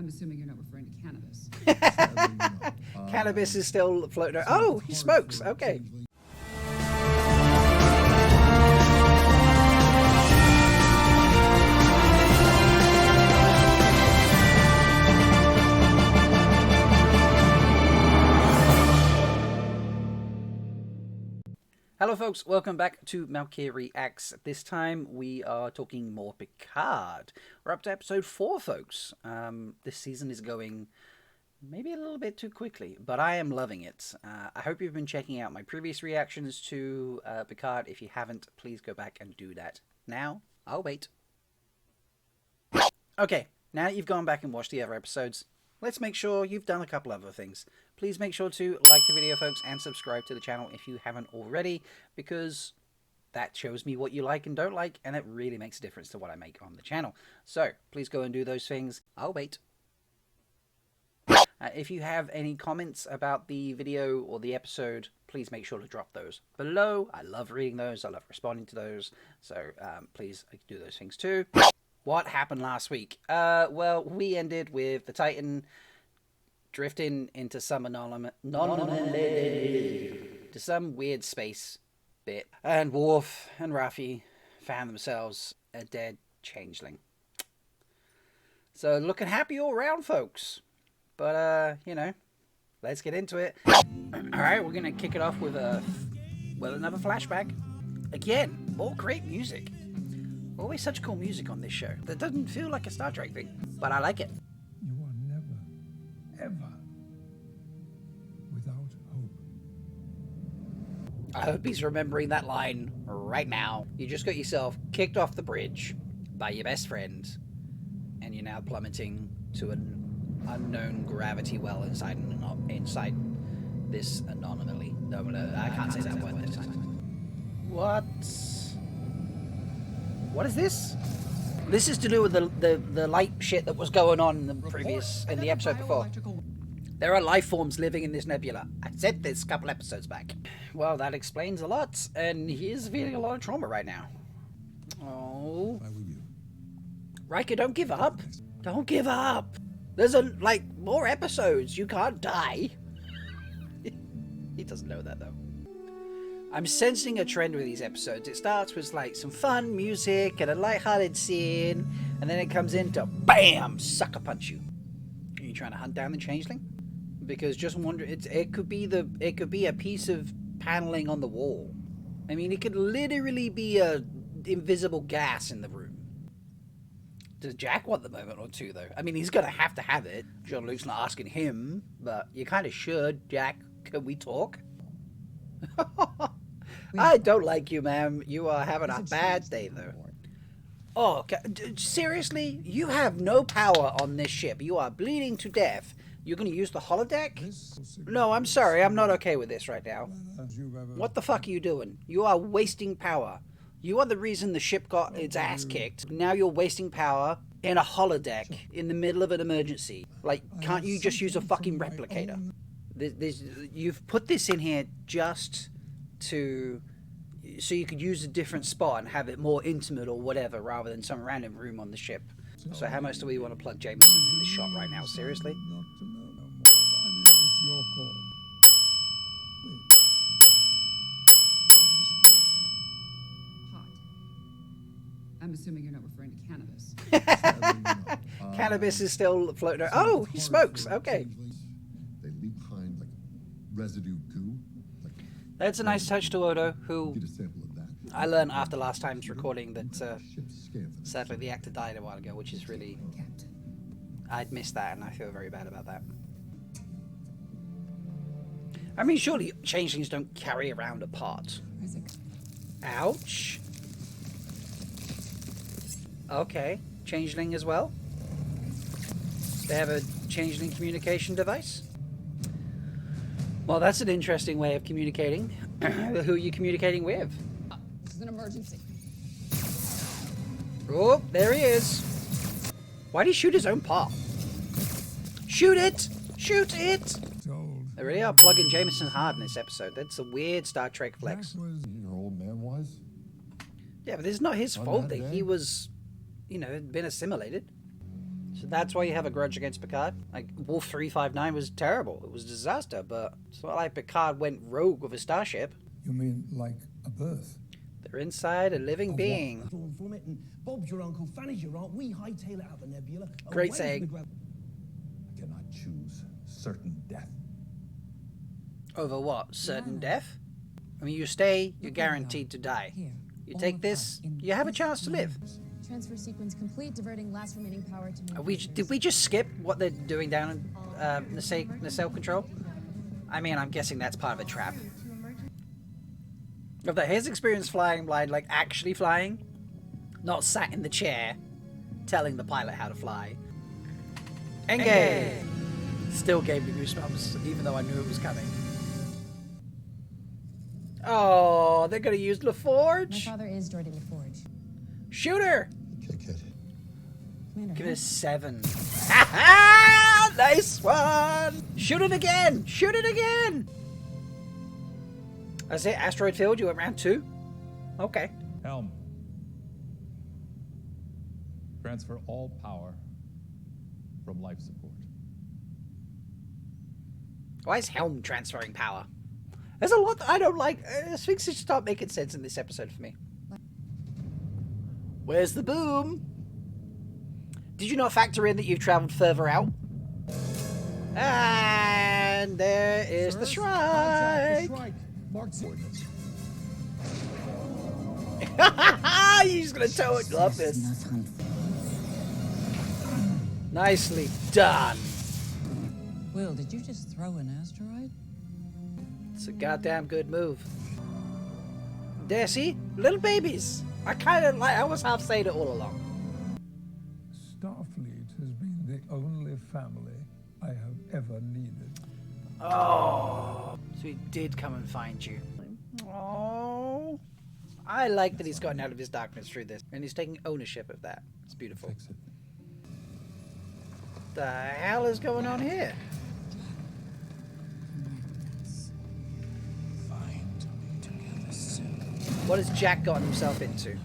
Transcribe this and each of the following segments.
I'm assuming you're not referring to cannabis. Cannabis is still floating around. Oh, he smokes. Okay. Hello folks, welcome back to Malkier Reacts. This time we are talking more Picard. We're up to episode 4, folks. This season is going maybe a little bit too quickly, but I am loving it. I hope you've been checking out my previous reactions to Picard. If you haven't, please go back and do that. Now, I'll wait. Okay, now that you've gone back and watched the other episodes, let's make sure you've done a couple other things. Please make sure to like the video, folks, and subscribe to the channel if you haven't already, because that shows me what you like and don't like, and it really makes a difference to what I make on the channel. So, please go and do those things. I'll wait. If you have any comments about the video or the episode, please make sure to drop those below. I love reading those. I love responding to those. So, please do those things too. What happened last week? Well, we ended with the Titan drifting into some to some weird space bit, and Worf and Raffi found themselves a dead changeling. So looking happy all around, folks. But you know, let's get into it. All right, we're gonna kick it off with another flashback. Again, more great music. Always such cool music on this show. That doesn't feel like a Star Trek thing, but I like it. You are never, ever without hope. I hope he's remembering that line right now. You just got yourself kicked off the bridge by your best friend, and you're now plummeting to an unknown gravity well inside this anomaly. No, I can't say that word this time. What is this? This is to do with the light shit that was going on in the episode before. There are life forms living in this nebula. I said this a couple episodes back. Well, that explains a lot, and he is feeling a lot of trauma right now. Oh. Riker, don't give up. Don't give up. There's more episodes. You can't die. He doesn't know that though. I'm sensing a trend with these episodes. It starts with like some fun music and a lighthearted scene, and then it comes into BAM! Sucker punch you. Are you trying to hunt down the changeling? Because just wonder, it could be a piece of paneling on the wall. I mean, it could literally be a invisible gas in the room. Does Jack want the moment or two though? I mean, he's gonna have to have it. Jean-Luc's not asking him, but you kind of should. Jack, can we talk? I don't like you, ma'am. You are having a bad day, though. Oh, okay. Seriously? You have no power on this ship. You are bleeding to death. You're going to use the holodeck? No, I'm sorry. I'm not okay with this right now. What the fuck are you doing? You are wasting power. You are the reason the ship got its ass kicked. Now you're wasting power in a holodeck in the middle of an emergency. Like, can't you just use a fucking replicator? You've put this in here just so you could use a different spot and have it more intimate or whatever, rather than some random room on the ship. So how much do we want to plug Jameson in this shot right now? Seriously? It's your call. Hot. I'm assuming you're not referring to cannabis. Cannabis is still floating around. Oh, he smokes. Okay. They leave behind like residue goo. That's a nice touch to Odo, who Get a sample of that. I learned after last time's recording that sadly the actor died a while ago, which is really... I'd missed that, and I feel very bad about that. I mean, surely changelings don't carry around a part. Ouch. Okay, changeling as well. They have a changeling communication device. Well, that's an interesting way of communicating. Who are you communicating with? This is an emergency. Oh, there he is. Why'd he shoot his own part? Shoot it! Shoot it! They really are plugging Jameson hard in this episode. That's a weird Star Trek flex. Your old man was? Yeah, but it's not his fault that he was, you know, been assimilated. So that's why you have a grudge against Picard? Like, Wolf 359 was terrible. It was a disaster, but it's not like Picard went rogue with a starship. You mean like a birth? They're inside a living being. Drawn from it, and Bob's your uncle, Fanny's your aunt. We hightail it out the nebula. Great away saying. from the I cannot choose certain death. Over what? Certain death? I mean, you stay, you're guaranteed to die. You take this, you have a chance to live. Transfer sequence complete, diverting last remaining power to Did we just skip what they're doing down in nacelle control? I mean, I'm guessing that's part of a trap. Of that, his experience flying blind, like actually flying, not sat in the chair telling the pilot how to fly. Engage! Still gave me goosebumps, even though I knew it was coming. Oh, they're gonna use LaForge? My father is Jordan LaForge. Shoot her! Kick it. Commander, Give it a 7. Ha-ha! Nice one! Shoot it again! Shoot it again! That's it, asteroid field, you went round 2? Okay. Helm. Transfer all power from life support. Why is Helm transferring power? There's a lot that I don't like. Things should start making sense in this episode for me. Where's the boom? Did you not factor in that you've travelled further out? And there is the strike. Mark Coordinates. He's gonna tow it. Love this. Nicely done. Will, did you just throw an asteroid? It's a goddamn good move. There, see? Little babies. I was half saying it all along. Starfleet has been the only family I have ever needed. Oh. So he did come and find you. Oh. I like that he's gotten out of his darkness through this. And he's taking ownership of that. It's beautiful. Fix it. The hell is going on here? What has Jack gotten himself into?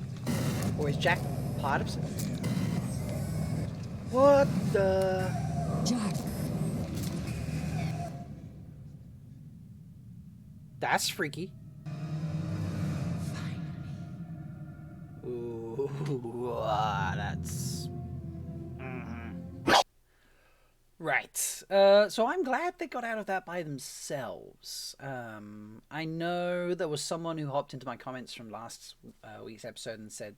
Or is Jack part of something? What the... Jack! That's freaky. Ooh, that's... Right. So I'm glad they got out of that by themselves. I know there was someone who hopped into my comments from last week's episode and said,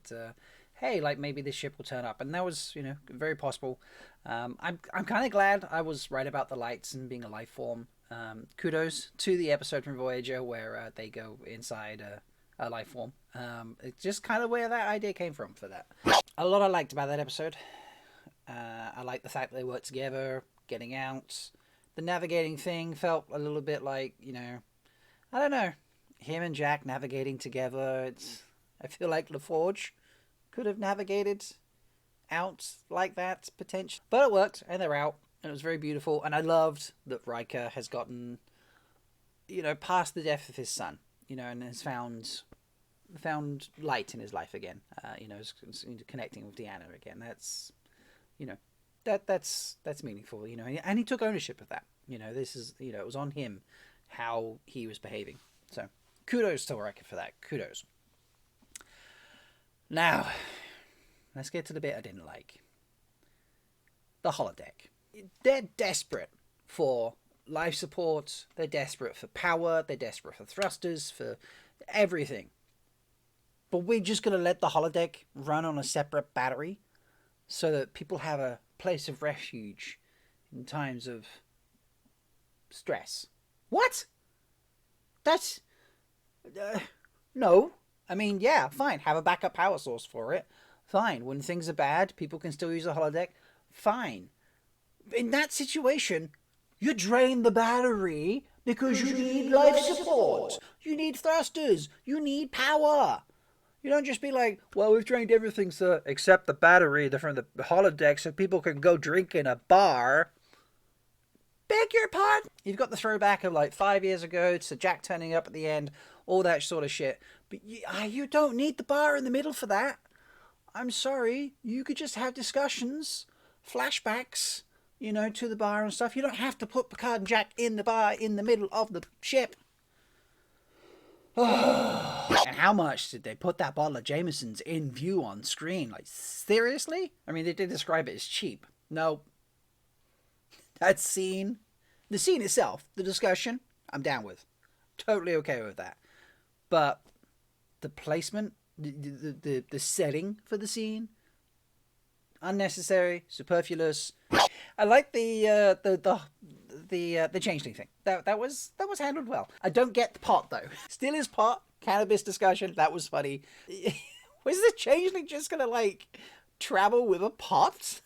hey, like maybe this ship will turn up. And that was, you know, very possible. I'm kind of glad I was right about the lights and being a life form. Kudos to the episode from Voyager where they go inside a life form. It's just kind of where that idea came from for that. A lot I liked about that episode. I like the fact that they worked together, getting out. The navigating thing felt a little bit like, you know, I don't know, him and Jack navigating together. I feel like LaForge could have navigated out like that, potentially. But it worked, and they're out, and it was very beautiful. And I loved that Riker has gotten, you know, past the death of his son, you know, and has found light in his life again. You know, is connecting with Deanna again. That's... You know, that's meaningful, you know, and he took ownership of that. You know, this is, you know, it was on him how he was behaving. So, kudos to Riker for that. Kudos. Now, let's get to the bit I didn't like. The holodeck. They're desperate for life support. They're desperate for power. They're desperate for thrusters, for everything. But we're just going to let the holodeck run on a separate battery so that people have a place of refuge in times of stress. What? That's... no. I mean, yeah, fine. Have a backup power source for it. Fine. When things are bad, people can still use a holodeck. Fine. In that situation, you drain the battery because you need life support. You need thrusters. You need power. You don't just be like, well, we've drained everything, sir, except the battery from the holodeck so people can go drink in a bar. Beg your pardon? You've got the throwback of like 5 years ago to Jack turning up at the end, all that sort of shit. But you don't need the bar in the middle for that. I'm sorry. You could just have discussions flashbacks, you know, to the bar and stuff. You don't have to put Picard and Jack in the bar in the middle of the ship. And how much did they put that bottle of Jameson's in view on screen? Like, seriously? I mean, they did describe it as cheap. No. That scene, the scene itself, the discussion, I'm down with. Totally okay with that. But the placement, the setting for the scene, unnecessary, superfluous. I like the changeling thing. That was handled well. I don't get the pot though. Still is pot. Cannabis discussion. That was funny. Was the changeling just gonna like travel with a pot?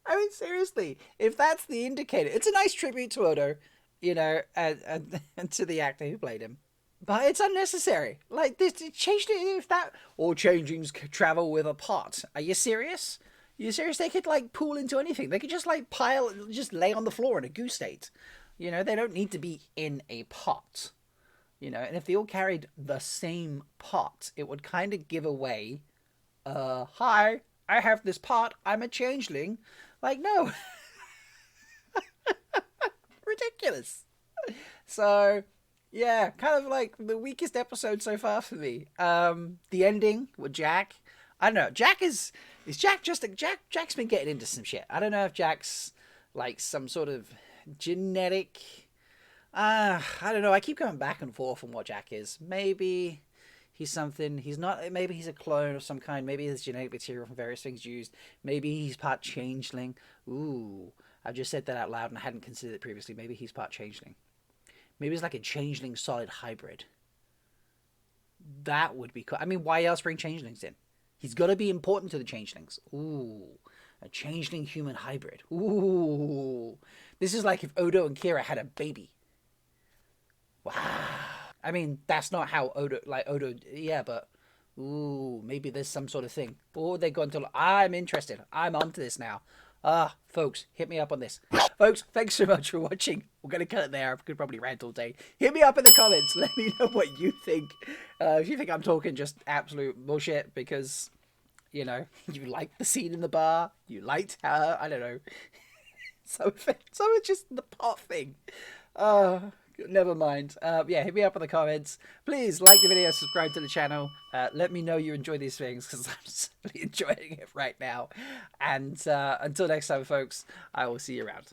I mean, seriously, if that's the indicator, it's a nice tribute to Odo, you know, and to the actor who played him. But it's unnecessary. Like, this changed it if that... All changelings travel with a pot. Are you serious? Are you serious? They could, like, pool into anything. They could just, like, just lay on the floor in a goo state. You know, they don't need to be in a pot. You know, and if they all carried the same pot, it would kind of give away, hi, I have this pot, I'm a changeling. Like, no. Ridiculous. So... yeah, kind of like the weakest episode so far for me. The ending with Jack. I don't know. Jack's been getting into some shit. I don't know if Jack's like some sort of genetic. I don't know. I keep going back and forth on what Jack is. Maybe he's something. He's not. Maybe he's a clone of some kind. Maybe there's genetic material from various things used. Maybe he's part changeling. Ooh, I've just said that out loud and I hadn't considered it previously. Maybe he's part changeling. Maybe it's like a changeling solid hybrid. That would be cool. I mean, why else bring changelings in? He's got to be important to the changelings. Ooh, a changeling human hybrid. Ooh. This is like if Odo and Kira had a baby. Wow. I mean, that's not how Odo, yeah, but ooh, maybe there's some sort of thing. Or they gone to, I'm interested. I'm onto this now. Folks, hit me up on this. Folks, thanks so much for watching. We're going to cut it there. I could probably rant all day. Hit me up in the comments. Let me know what you think. If you think I'm talking just absolute bullshit because, you know, you liked the scene in the bar. You liked her. I don't know. So it's just the pot thing. Never mind. Yeah, hit me up in the comments. Please like the video, subscribe to the channel. Let me know you enjoy these things because I'm just really enjoying it right now. And until next time, folks, I will see you around.